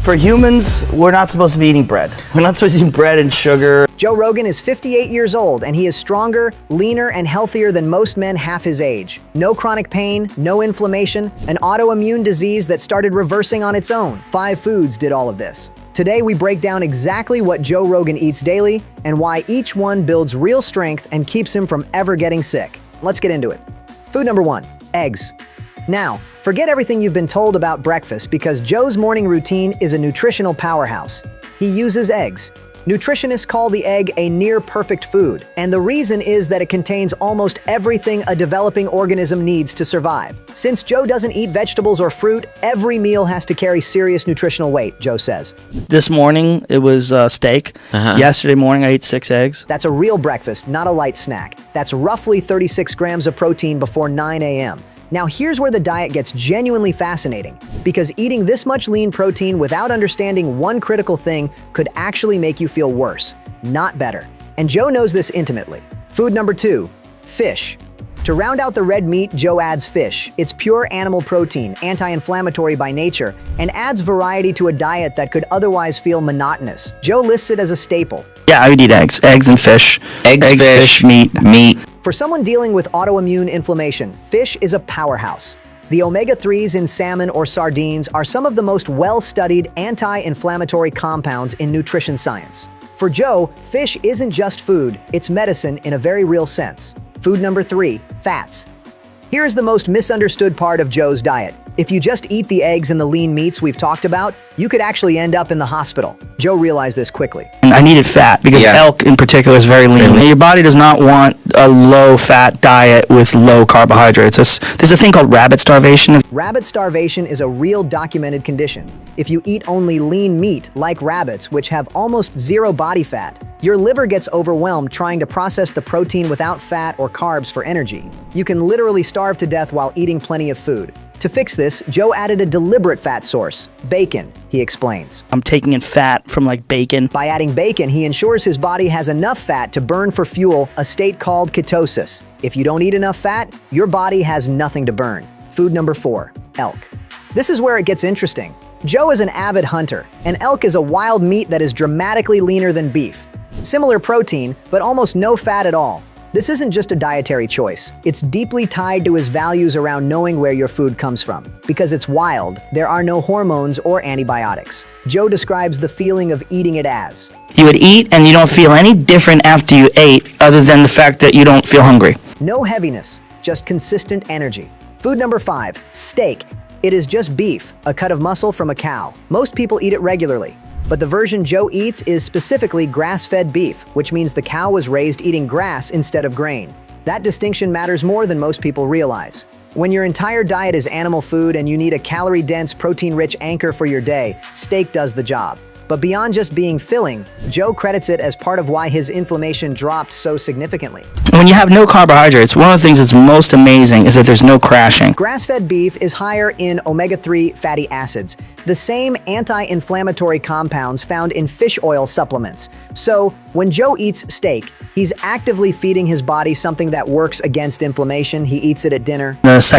For humans, we're not supposed to be eating bread. We're not supposed to be eating bread and sugar. Joe Rogan is 58 years old, and he is stronger, leaner, and healthier than most men half his age. No chronic pain, no inflammation, an autoimmune disease that started reversing on its own. 5 foods did all of this. Today, we break down exactly what Joe Rogan eats daily and why each one builds real strength and keeps him from ever getting sick. Let's get into it. Food number 1, eggs. Now, forget everything you've been told about breakfast because Joe's morning routine is a nutritional powerhouse. He uses eggs. Nutritionists call the egg a near-perfect food, and the reason is that it contains almost everything a developing organism needs to survive. Since Joe doesn't eat vegetables or fruit, every meal has to carry serious nutritional weight, Joe says. This morning, it was steak. Yesterday morning, I ate 6 eggs. That's a real breakfast, not a light snack. That's roughly 36 grams of protein before 9 a.m. Now here's where the diet gets genuinely fascinating, because eating this much lean protein without understanding one critical thing could actually make you feel worse, not better. And Joe knows this intimately. Food number 2, fish. To round out the red meat, Joe adds fish. It's pure animal protein, anti-inflammatory by nature, and adds variety to a diet that could otherwise feel monotonous. Joe lists it as a staple. Yeah, I would eat eggs. Eggs and fish. Eggs, fish, meat. For someone dealing with autoimmune inflammation, fish is a powerhouse. The omega-3s in salmon or sardines are some of the most well-studied anti-inflammatory compounds in nutrition science. For Joe, fish isn't just food, it's medicine in a very real sense. Food number 3, fats. Here is the most misunderstood part of Joe's diet. If you just eat the eggs and the lean meats we've talked about, you could actually end up in the hospital. Joe realized this quickly. And I needed fat because elk in particular is very lean. And your body does not want a low-fat diet with low carbohydrates. There's a thing called rabbit starvation. Rabbit starvation is a real documented condition. If you eat only lean meat, like rabbits, which have almost zero body fat, your liver gets overwhelmed trying to process the protein without fat or carbs for energy. You can literally starve to death while eating plenty of food. To fix this, Joe added a deliberate fat source, bacon, he explains. I'm taking in fat from like bacon. By adding bacon, he ensures his body has enough fat to burn for fuel, a state called ketosis. If you don't eat enough fat, your body has nothing to burn. Food number 4, elk. This is where it gets interesting. Joe is an avid hunter, and elk is a wild meat that is dramatically leaner than beef. Similar protein, but almost no fat at all. This isn't just a dietary choice. It's deeply tied to his values around knowing where your food comes from. Because it's wild, there are no hormones or antibiotics. Joe describes the feeling of eating it as, you would eat and you don't feel any different after you ate other than the fact that you don't feel hungry. no heaviness, just consistent energy. Food number 5, steak. It is just beef, a cut of muscle from a cow. Most people eat it regularly. But the version Joe eats is specifically grass-fed beef, which means the cow was raised eating grass instead of grain. That distinction matters more than most people realize. When your entire diet is animal food and you need a calorie-dense, protein-rich anchor for your day, steak does the job. But beyond just being filling, Joe credits it as part of why his inflammation dropped so significantly. When you have no carbohydrates, one of the things that's most amazing is that there's no crashing. Grass-fed beef is higher in omega-3 fatty acids, the same anti-inflammatory compounds found in fish oil supplements. So, when Joe eats steak, he's actively feeding his body something that works against inflammation. He eats it at dinner. The second